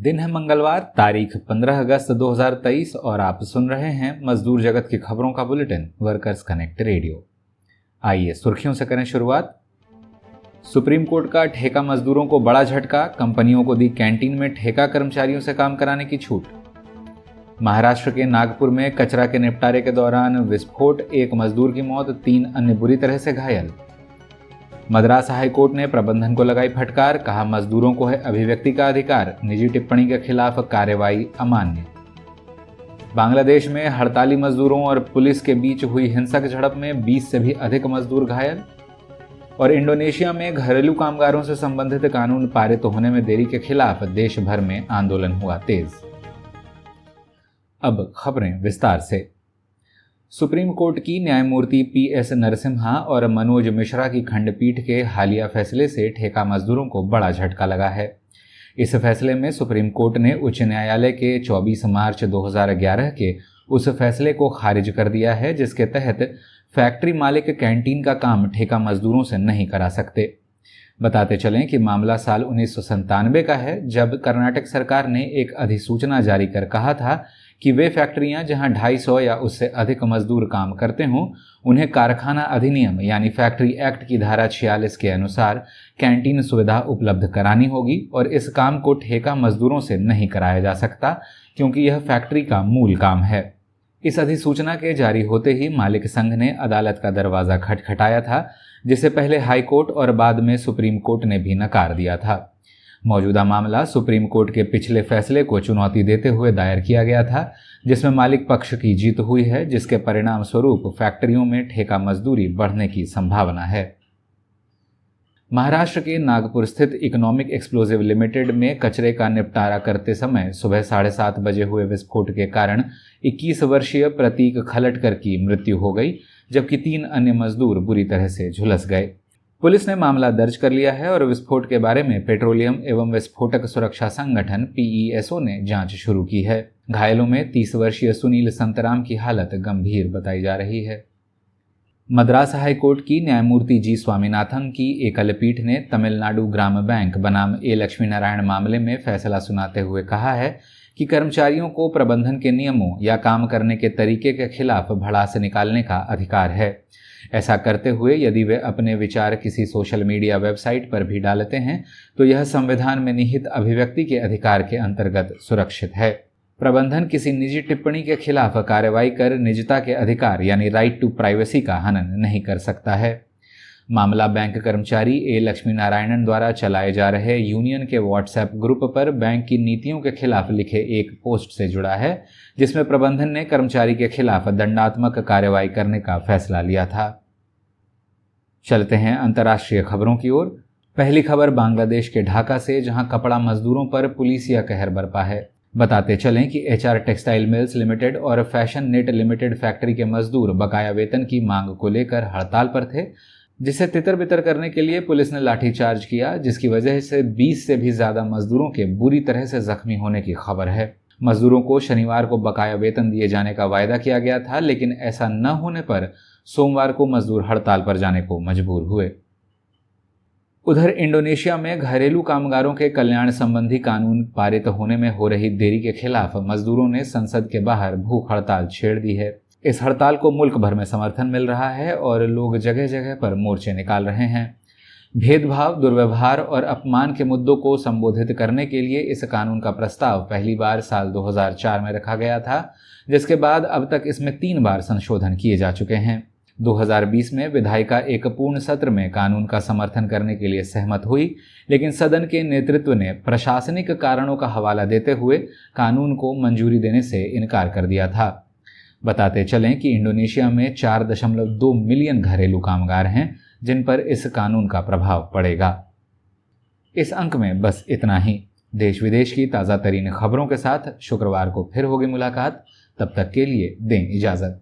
दिन है मंगलवार, तारीख 15 अगस्त 2023 और आप सुन रहे हैं मजदूर जगत की खबरों का बुलेटिन वर्कर्स कनेक्ट रेडियो। आइए सुर्खियों से करें शुरुआत। सुप्रीम कोर्ट का ठेका मजदूरों को बड़ा झटका, कंपनियों को दी कैंटीन में ठेका कर्मचारियों से काम कराने की छूट। महाराष्ट्र के नागपुर में कचरा के निपटारे के दौरान विस्फोट, एक मजदूर की मौत, 3 अन्य बुरी तरह से घायल। मद्रास हाईकोर्ट ने प्रबंधन को लगाई फटकार, कहा मजदूरों को है अभिव्यक्ति का अधिकार, निजी टिप्पणी के खिलाफ कार्रवाई अमान्य। बांग्लादेश में हड़ताली मजदूरों और पुलिस के बीच हुई हिंसक झड़प में 20 से भी अधिक मजदूर घायल। और इंडोनेशिया में घरेलू कामगारों से संबंधित कानून पारित होने में देरी के खिलाफ देश भर में आंदोलन हुआ तेज। अब खबरें विस्तार से। सुप्रीम कोर्ट की न्यायमूर्ति पी.एस. नरसिम्हा और मनोज मिश्रा की खंडपीठ के हालिया फैसले से ठेका मजदूरों को बड़ा झटका लगा है। इस फैसले में सुप्रीम कोर्ट ने उच्च न्यायालय के 24 मार्च 2011 के उस फैसले को खारिज कर दिया है, जिसके तहत फैक्ट्री मालिक कैंटीन का काम ठेका मजदूरों से नहीं करा सकते। बताते चलें कि मामला साल 1997 का है, जब कर्नाटक सरकार ने एक अधिसूचना जारी कर कहा था कि वे फैक्ट्रियां जहां 250 या उससे अधिक मजदूर काम करते हों, उन्हें कारखाना अधिनियम यानी फैक्ट्री एक्ट की धारा 46 के अनुसार कैंटीन सुविधा उपलब्ध करानी होगी और इस काम को ठेका मजदूरों से नहीं कराया जा सकता, क्योंकि यह फैक्ट्री का मूल काम है। इस अधिसूचना के जारी होते ही मालिक संघ ने अदालत का दरवाजा खटखटाया था, जिसे पहले हाई कोर्ट और बाद में सुप्रीम कोर्ट ने भी नकार दिया था। मौजूदा मामला सुप्रीम कोर्ट के पिछले फैसले को चुनौती देते हुए दायर किया गया था, जिसमें मालिक पक्ष की जीत हुई है, जिसके परिणाम स्वरूप फैक्ट्रियों में ठेका मजदूरी बढ़ने की संभावना है। महाराष्ट्र के नागपुर स्थित इकोनॉमिक एक्सप्लोजिव लिमिटेड में कचरे का निपटारा करते समय सुबह 7:30 बजे हुए विस्फोट के कारण 21 वर्षीय प्रतीक खलटकर की मृत्यु हो गई, जबकि 3 अन्य मजदूर बुरी तरह से झुलस गए। पुलिस ने मामला दर्ज कर लिया है और विस्फोट के बारे में पेट्रोलियम एवं विस्फोटक सुरक्षा संगठन PESO ने जांच शुरू की है। घायलों में 30 वर्षीय सुनील संतराम की हालत गंभीर बताई जा रही है। मद्रास हाईकोर्ट की न्यायमूर्ति जी स्वामीनाथन की एकल पीठ ने तमिलनाडु ग्राम बैंक बनाम ए लक्ष्मी नारायण मामले में फैसला सुनाते हुए कहा है कि कर्मचारियों को प्रबंधन के नियमों या काम करने के तरीके के खिलाफ भड़ास निकालने का अधिकार है। ऐसा करते हुए यदि वे अपने विचार किसी सोशल मीडिया वेबसाइट पर भी डालते हैं तो यह संविधान में निहित अभिव्यक्ति के अधिकार के अंतर्गत सुरक्षित है। प्रबंधन किसी निजी टिप्पणी के खिलाफ कार्रवाई कर निजता के अधिकार यानी राइट टू प्राइवेसी का हनन नहीं कर सकता है। मामला बैंक कर्मचारी ए लक्ष्मी नारायणन द्वारा चलाए जा रहे यूनियन के व्हाट्सएप ग्रुप पर बैंक की नीतियों के खिलाफ लिखे एक पोस्ट से जुड़ा है, जिसमें प्रबंधन ने कर्मचारी के खिलाफ दंडात्मक कार्रवाई करने का फैसला लिया था। चलते हैं अंतर्राष्ट्रीय खबरों की ओर। पहली खबर बांग्लादेश के ढाका से, जहां कपड़ा मजदूरों पर पुलिसिया कहर बरपा है। बताते चलें कि HR टेक्सटाइल मिल्स लिमिटेड और फैशन नेट लिमिटेड फैक्ट्री के मजदूर बकाया वेतन की मांग को लेकर हड़ताल पर थे, जिसे तितर बितर करने के लिए पुलिस ने लाठीचार्ज किया, जिसकी वजह से 20 से भी ज्यादा मजदूरों के बुरी तरह से जख्मी होने की खबर है। मजदूरों को शनिवार को बकाया वेतन दिए जाने का वायदा किया गया था, लेकिन ऐसा न होने पर सोमवार को मजदूर हड़ताल पर जाने को मजबूर हुए। उधर इंडोनेशिया में घरेलू कामगारों के कल्याण संबंधी कानून पारित होने में हो रही देरी के खिलाफ मजदूरों ने संसद के बाहर भूख हड़ताल छेड़ दी है। इस हड़ताल को मुल्क भर में समर्थन मिल रहा है और लोग जगह जगह पर मोर्चे निकाल रहे हैं। भेदभाव, दुर्व्यवहार और अपमान के मुद्दों को संबोधित करने के लिए इस कानून का प्रस्ताव पहली बार साल 2004 में रखा गया था, जिसके बाद अब तक इसमें 3 बार संशोधन किए जा चुके हैं। 2020 में विधायिका एक पूर्ण सत्र में कानून का समर्थन करने के लिए सहमत हुई, लेकिन सदन के नेतृत्व ने प्रशासनिक कारणों का हवाला देते हुए कानून को मंजूरी देने से इनकार कर दिया था। बताते चलें कि इंडोनेशिया में 4.2 मिलियन घरेलू कामगार हैं, जिन पर इस कानून का प्रभाव पड़ेगा। इस अंक में बस इतना ही। देश विदेश की ताज़ा तरीन खबरों के साथ शुक्रवार को फिर होगी मुलाकात। तब तक के लिए दें इजाज़त।